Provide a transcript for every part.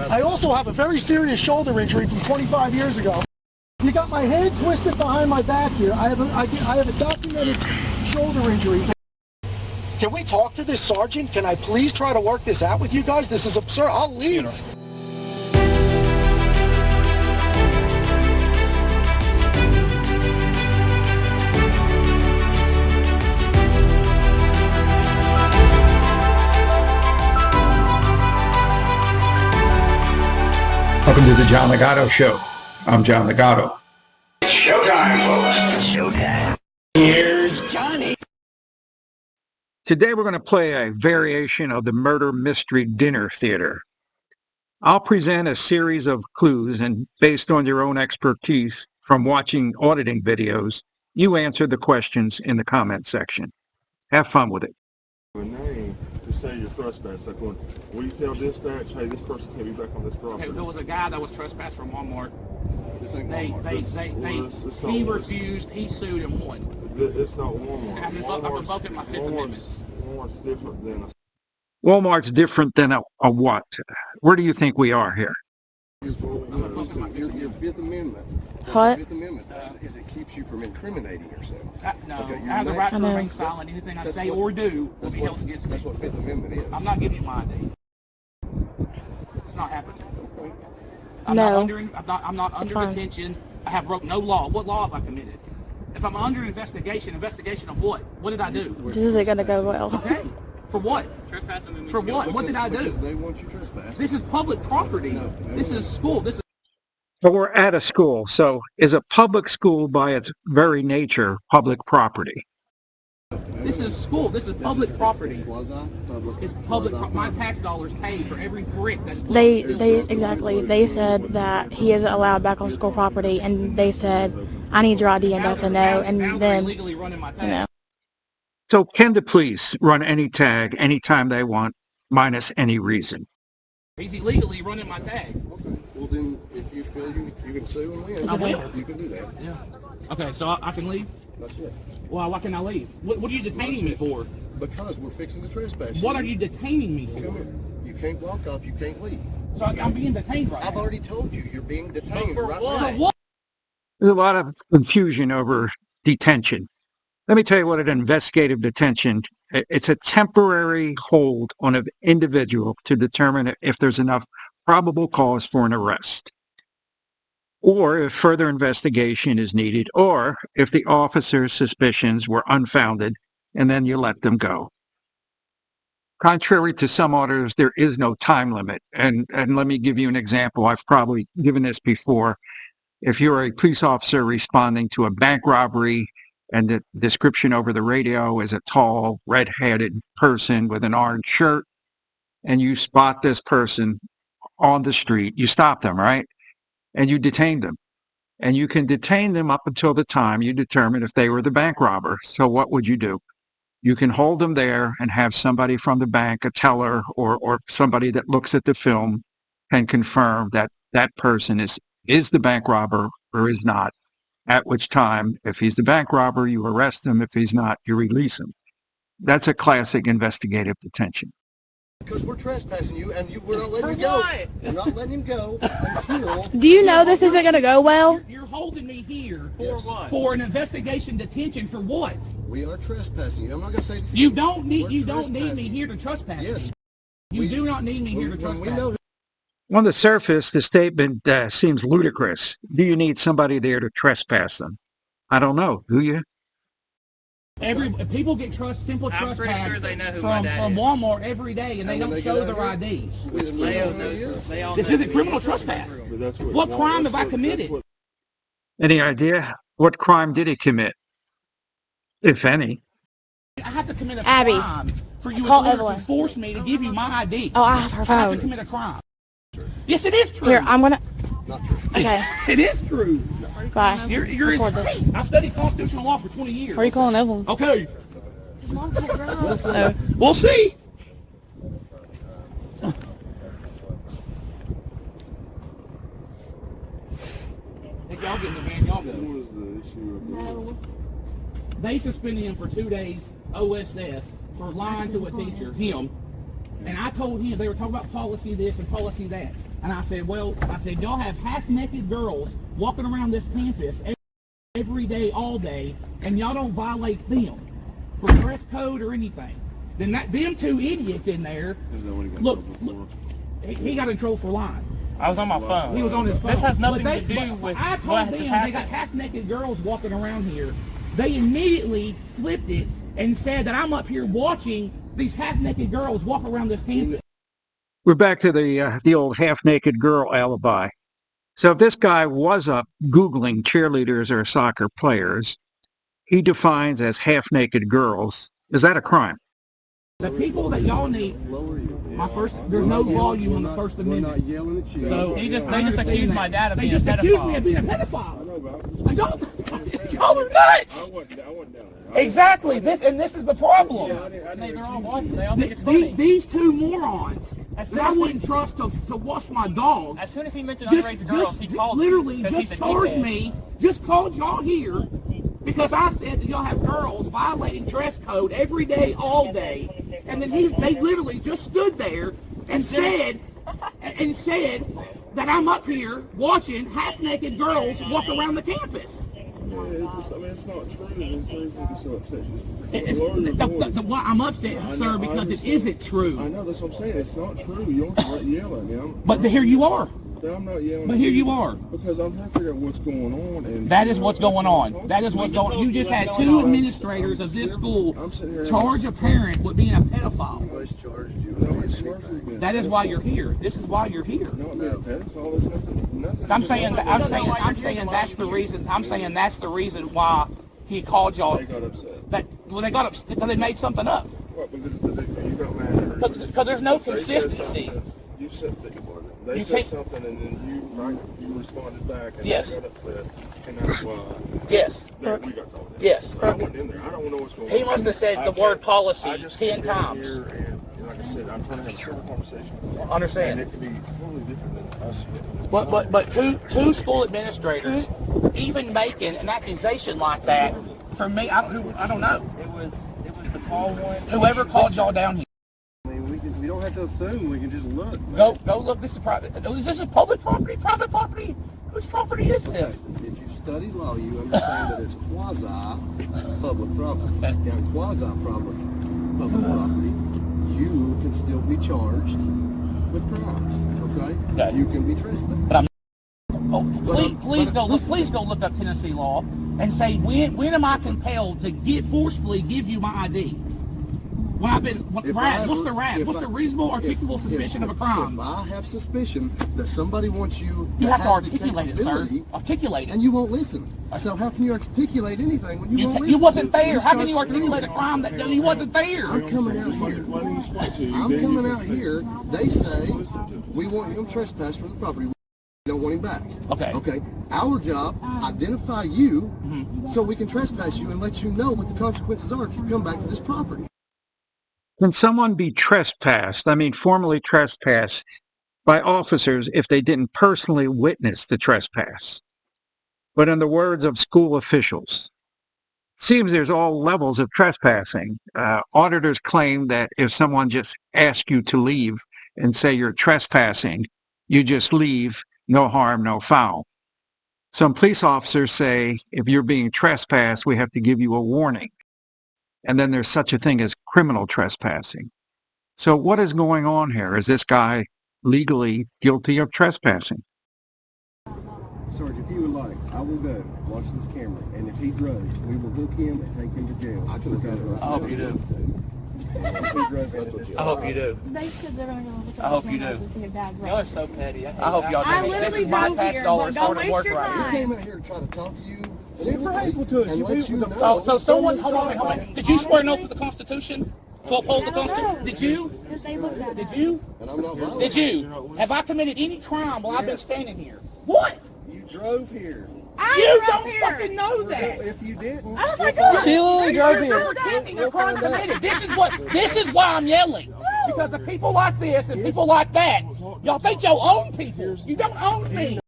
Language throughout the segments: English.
I also have a very serious shoulder injury from 25 years ago. You got my head twisted behind my back here. I have a documented shoulder injury. Can we talk to this sergeant? Can I please try to work this out with you guys? This is absurd. I'll leave. Welcome to the John Ligato Show. I'm John Ligato. Showtime, folks. Showtime. Here's Johnny. Today we're going to play a variation of the murder mystery dinner theater. I'll present a series of clues, and based on your own expertise from watching auditing videos, you answer the questions in the comment section. Have fun with it. A name to say you're trespassing. Like when we tell dispatch, hey, this person can't be back on this property. Okay, there was a guy that was trespassed from Walmart. This ain't Walmart. He refused. He sued and won. It's not Walmart. I'm invoking my Fifth Amendment. Walmart's different than Walmart's different than a what? Where do you think we are here? your Fifth Amendment. What? Fifth Amendment is it keeps you from incriminating yourself. No, Okay, I have the right to I know. remain silent. Anything I say or do will be held against me. That's what Fifth Amendment is. I'm not giving you my ID. It's not happening. Okay. I'm No. not under fine. detention. I have broke no law. What law have I committed? If I'm under investigation of what? What did I do? This isn't gonna go well. Okay. For what? Trespassing. For what? What did I do? Because they want you trespassing. This is public property. No, This is school. This is But we're at a school, so is a public school by its very nature public property? school. This is public property. It's quasi-public. It's public. My tax dollars pay for every brick that's put They on the school. exactly. They said that he isn't allowed back on school property, and they said, "I need your ID," and that's a no. And Now they're then, illegally running my tax. you know, So can the police run any tag anytime they want, minus any reason? He's illegally running my tag. Okay. Well, then, if you feel you can sue and win, I will. you can do that. Yeah. Okay, so I can leave? That's it. Well, why can I leave? What are you detaining me for? Because we're fixing the trespass. What are you detaining me Come for? here. You can't walk off. You can't leave. So I'm being detained right I've now. already told you. You're being detained For right what? now. For what? There's a lot of confusion over detention. Let me tell you what an investigative detention, it's a temporary hold on an individual to determine if there's enough probable cause for an arrest, or if further investigation is needed, or if the officer's suspicions were unfounded, and then you let them go. Contrary to some auditors, there is no time limit. And let me give you an example. I've probably given this before. If you're a police officer responding to a bank robbery and the description over the radio is a tall, red-headed person with an orange shirt, and you spot this person on the street, you stop them, right? And you detain them. And you can detain them up until the time you determine if they were the bank robber. So what would you do? You can hold them there and have somebody from the bank, a teller or somebody that looks at the film, can confirm that that person is the bank robber or is not. At which time, if he's the bank robber, you arrest him. If he's not, you release him. That's a classic investigative detention. Because we're trespassing you, and we're not letting him go. We're not letting him go until... do you know this isn't gonna go well? You're holding me here for Yes. what? For an investigation detention for what? We are trespassing you. I'm not going to say this You again. don't need We're me trespassing. here to trespass Yes. me. You do not need me here to When we trespass. know On the surface, the statement seems ludicrous. Do you need somebody there to trespass them? I don't know. Do you? People get simple I'm trespass pretty sure they know who my from dad is. Walmart every day, and they And when don't they show get their out here, IDs. Leo knows. They all This know isn't who criminal he is. trespass. But that's What crime have I that's committed? what- Any idea? What crime did he commit? If any. I have to commit a Abby, crime for you call in order Evelyn. to force me to give you my ID. Oh, I have her I have to phone. commit a crime. Yes, it is true. Here, I'm gonna. Not true. Okay, It is true. bye. You're Record this. insane. I studied constitutional law for 20 years. Are you calling Evelyn? Okay. Oh. We'll see. If y'all get in the van, y'all go. What is the issue of this? They suspended him for 2 days, OSS, for lying to a teacher, him. And I told him, they were talking about policy this and policy that. And I said, well, y'all have half-naked girls walking around this campus every day, all day, and y'all don't violate them for dress code or anything. Then them two idiots in there, look, he got in trouble for lying. I was on my phone. He was on his phone. This has nothing But to do with I what told just them happened. they got half-naked girls walking around here. They immediately flipped it and said that I'm up here watching these half-naked girls walk around this campus. We're back to the old half-naked girl alibi. So if this guy was up Googling cheerleaders or soccer players, he defines as half-naked girls. Is that a crime? The people that y'all need, there's no volume on the First Amendment. We're not yelling at you. So they just accused my dad of being a They just accused me pedophile. of being a pedophile. I know about it. Y'all are nuts. I wasn't down there. Exactly. This is the problem. They're all watching. They all think it's funny. These two morons that I wouldn't trust to wash my dog. As soon as he mentioned underage girls, he called me literally because he's just a charged dickhead. me, just called y'all here because I said that y'all have girls violating dress code every day, all day, and then they literally just stood there and said that I'm up here watching half-naked girls walk around the campus. It's not true. There's no reason to be so upset. Why I'm upset, sir, because it isn't true. I know, that's what I'm saying. It's not true. You don't have to yell at me. But here you are. I'm not yelling. But here you are. Because I'm trying to figure out what's going on. And that is what's going on. That is what's going on. You just had two administrators of this school charge a parent with being a pedophile. Nobody's charged you. Nobody's charged you with That is why you're here. This is why you're here. not being a pedophile. There's nothing. I'm saying that's the reason. I'm saying that's the reason why he called y'all. They got upset. They got upset because they made something up. What? Because you got mad. Because there's no They said consistency. something. You said that they You said can't- something, and then you responded back, and Yes. they got upset, and that's why Yes. that we got called in. Yes. I wasn't in there. I don't know what's going on. He must have said the word policy 10 times. Here and like I said, I'm trying to have a civil conversation. And Understand? it could be totally different than us. But two school administrators even making an accusation like that, for me, I don't know. It was the call one. Whoever called y'all down here. I mean, we don't have to assume. We can just look. Go look. This is private. This is public property. Private property. Whose property is this? If you study law, you understand that it's quasi-public property. And quasi-public property, you can still be charged with crimes. Okay? You can be trespassed. Please go look up Tennessee law and say when am I compelled to forcefully give you my ID? When I've been, what's the RAD? What's the reasonable articulable suspicion of a crime? If I have suspicion that somebody wants you, You that have to has the articulate it, sir. capability, Articulate it. and you won't listen. So how can you articulate anything when you won't listen? You wasn't there. How can you start articulate a crime that you wasn't there? I'm coming out here. I'm coming out here. They say we want him trespassed from the property. We don't want him back. Okay. Okay. Our job, identify you so we can trespass you and let you know what the consequences are if you come back to this property. Can someone be trespassed, formally trespassed by officers if they didn't personally witness the trespass? But in the words of school officials, seems there's all levels of trespassing. Auditors claim that if someone just asks you to leave and say you're trespassing, you just leave, no harm, no foul. Some police officers say if you're being trespassed, we have to give you a warning. And then there's such a thing as criminal trespassing. So what is going on here? Is this guy legally guilty of trespassing? Sarge, if you would like, I will go watch this camera, and if he drove, we will hook him and take him to jail. I can look at it. I hope you do. I hope you do. They said they're going to go look at I hope the you cameras do. and see if Dad Y'all are drove. so petty. I hope y'all I do. This literally is my drove tax here. dollars Don't going to waste work your right time. He came out here to try to talk to you. Super hateful to us. And You let you the know. Oh, so someone, hold on. Did you swear an oath to the Constitution? To uphold the Constitution? Did you? Because they looked at Did that. you? And I'm not violent. Did you? Have I committed any crime while I've been standing here? What? You drove here. You don't fucking know that. If you didn't, Oh my God! She literally drove You're here. attacking You're a crime crime. committed. This is why I'm yelling. Because of people like this and people like that. Y'all think y'all own people. You don't own me.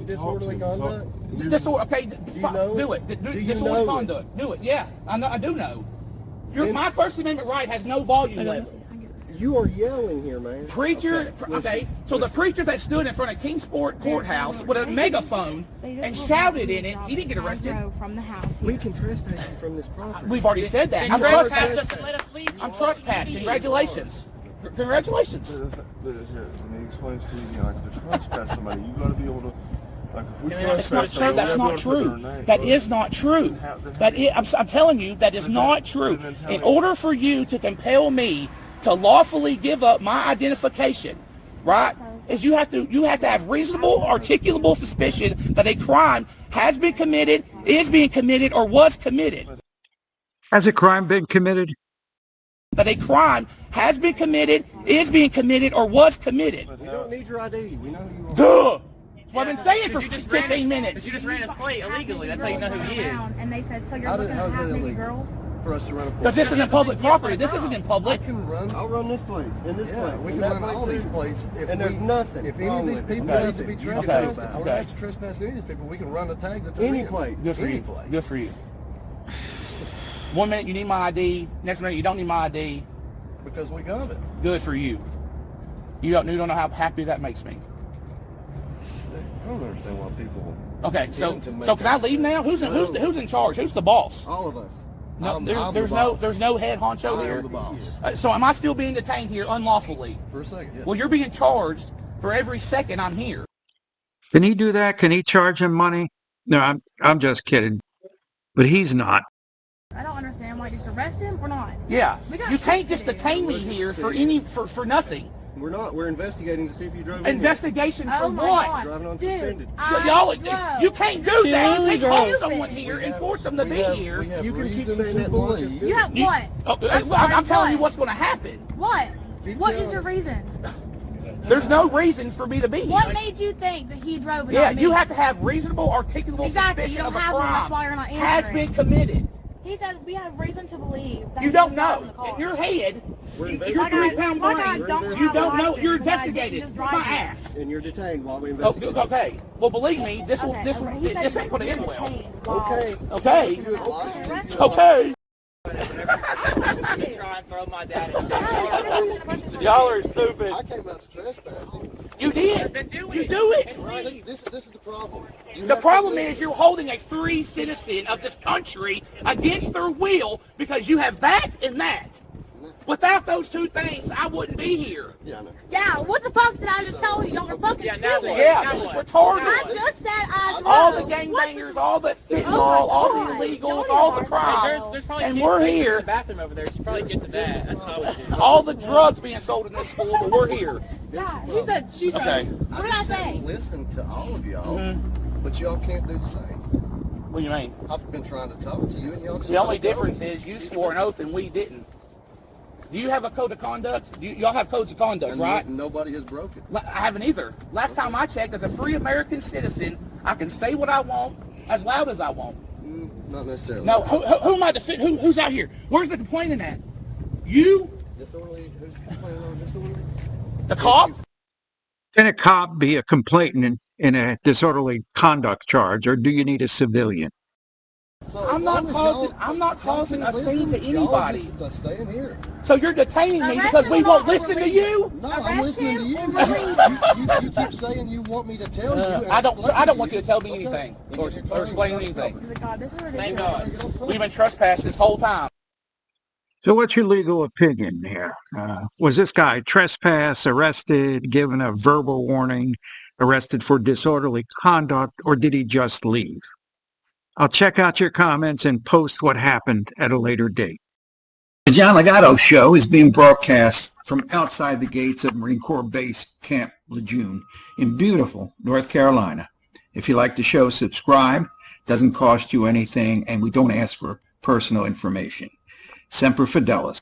disorderly conduct. Okay, know do it? it. Do you Disorderly know it? conduct. Do it. Yeah, I do know. Then- My First Amendment right has no volume left. You are yelling here, man. Preacher, okay, so the preacher that stood in front of Kingsport Courthouse with a megaphone and shouted in it, he didn't get arrested. From the house. We can trespass you from this property. We've already said that. I'm Trespass trespassing. us and let us leave. I'm trespassing. Congratulations. Congratulations. Let me explain to you, like, to trespass somebody, you got to be able to, like, if we That's trespass not true. somebody, That's we not have to put their true. name. That is not true. I'm telling you, that is not true. In order for you to compel me to lawfully give up my identification, right, is you have to have reasonable, articulable suspicion that a crime has been committed, is being committed, or was committed. Has a crime been committed? That a crime has been committed, is being committed, or was committed. We don't need your ID. We know who you are. Duh! What I've been saying for You just ran 15 his- minutes. You just ran his plate illegally. That's how you know who he is. And they said, so you're How looking is at that half naked illegal? girls? For us to run a plate. Because this isn't public property. This isn't in public. I can run. I'll run this plate and this Yeah, plate. we and can that run all plate these too. plates. And there's nothing If any wrong of these with it. people Okay. need to be Okay. trespassed, or Okay. have to trespass any of these people, we can run a tag that they're Any in. plate. Good for Any you. plate. Good for you. 1 minute you need my ID. Next minute you don't need my ID. Because we got it. Good for you. You don't know how happy that makes me. I don't understand why people. Okay, so Tend to make can I leave now? Who's in charge? Who's the boss? All of us. No, I'm there's the no boss. there's no head honcho I here. am the boss. So am I still being detained here unlawfully? For a second, yes. Well, you're being charged for every second I'm here. Can he do that? Can he charge him money? No, I'm just kidding. But he's not. I don't understand why you just arrest him or not. Yeah, We got you shit can't to just do. detain me here for nothing. We're not. We're investigating to see if you drove in here. Investigation for Oh my what? God. Driving on Dude, suspended. Y'all, drove. you can't do that. You can't hold Stupid. someone here and force them to be here. We have You can keep reason saying to that long as believe. You have You- what? I'm telling you what? what's going to happen. What? Keep What going. is your reason? There's no reason for me to be here. What made you think that he drove and Yeah, not me? you have to have reasonable, articulable Exactly, you suspicion don't of a have one, crime that's why you're not has answering. been committed. He said we have reason to believe that You he don't was driving know. the car. In your head, We're your investigating. 3-pound Why not? brain, Don't you have don't know. license You're because I didn't investigated. just My drive here. ass. And you're detained while we Oh, investigate. okay. Well, believe me, this will. Okay, This will. okay. He said This he ain't going to was end well. detained while- Okay. Okay. Okay. Okay. You try and throw my dad in jail. Y'all are stupid. I came out to trespass him. You did. You do it. Right. This is the problem. You The have problem to is you're holding a free citizen of this country against their will because you have that and that. Without those two things, I wouldn't be here. Yeah, I know. Yeah, what the fuck did I just tell you? Y'all are fucking Yeah, now stupid. what? Yeah, Now this is what? retarded. I just said I drove. All the What gangbangers, all the fentanyl, Oh my all God. the illegals, Y'all all the are- crime, There's probably and kids we're in here. the bathroom over there. You should probably get to that. That's what I would do. All the drugs being sold in this school, but we're here. Yeah, he said she drove. Okay. What did I just said say? listen to all of y'all, Mm-hmm. but y'all can't do the same. What do you mean? I've been trying to talk to you, and y'all just The only don't go. difference is you swore an oath and we didn't. Do you have a code of conduct? Y'all have codes of conduct, And right? nobody has broken. I haven't either. Last time I checked, as a free American citizen, I can say what I want as loud as I want. Not necessarily. No, who am I defending? Who's out here? Where's the complaining at? You? Disorderly. Who's complaining on disorderly? The cop? Can a cop be a complainant in a disorderly conduct charge, or do you need a civilian? So I'm as not long as causing- y'all- I'm not y'all causing can a scene listen, to y'all anybody. just stay in here. So you're detaining me Arrest because him we or won't not listen to release you? No, I'm Arrest listening to him you. or release You keep saying you want me to tell you. and I don't explain want you to tell me Okay. anything Then or get your car and explain get anything. out. Oh my God, this is Thank ridiculous. God. We've been trespassed this whole time. So what's your legal opinion here? Was this guy trespassed, arrested, given a verbal warning, arrested for disorderly conduct, or did he just leave? I'll check out your comments and post what happened at a later date. The John Ligato Show is being broadcast from outside the gates of Marine Corps Base Camp Lejeune in beautiful North Carolina. If you like the show, subscribe. Doesn't cost you anything, and we don't ask for personal information. Semper Fidelis.